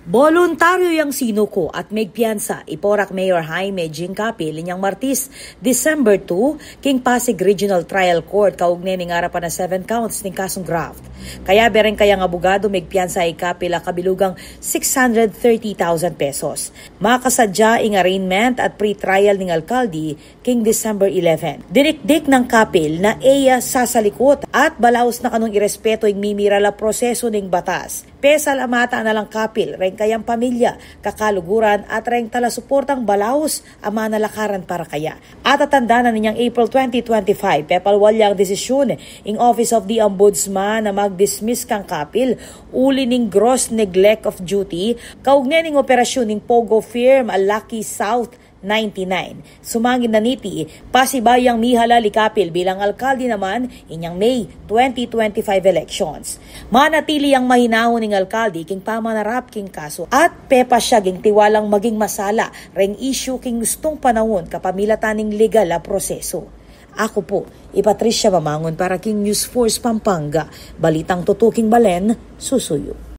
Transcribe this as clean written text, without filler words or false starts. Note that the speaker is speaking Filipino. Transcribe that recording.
Voluntaryo yang sinuko at may piyansa iporak Mayor Jaime Jingcapi linyang Martis, December 2, King Pasig Regional Trial Court kaugnay ning arapan na 7 counts ning kasong graft. Kaya bereng kayang abogado may piyansa Capi la kabilugang 630,000 pesos. Makasadya ing arraignment at pre-trial ning alkalde king December 11. Dinikdik ng Kapil na eya sasalikot at balaos na kanong irespeto ing mimira la proseso ning batas. Pesal amata na lang Kapil, reng kayang pamilya, kakaluguran at reng talasuportang balaos ama na lakaran para kaya. At atanda na ninyang April 2025, pepalwalyang desisyon ing Office of the Ombudsman na mag-dismiss kang Kapil, uli ning gross neglect of duty, kaugnay ning operasyon ning Pogo Firm a Lucky South 99. Sumangin na niti, pasibayang mihala li Kapil bilang alkalde naman inyang May 2025 elections. Manatili ang mahinahon ng alkalde king pamanarap king kaso at pepa siya ging tiwalang maging masala reng issue king gustong panahon kapamilatan ning legal a proseso. Ako po, Patricia Mamangon para King News Force Pampanga. Balitang tutuking Balen, susuyo.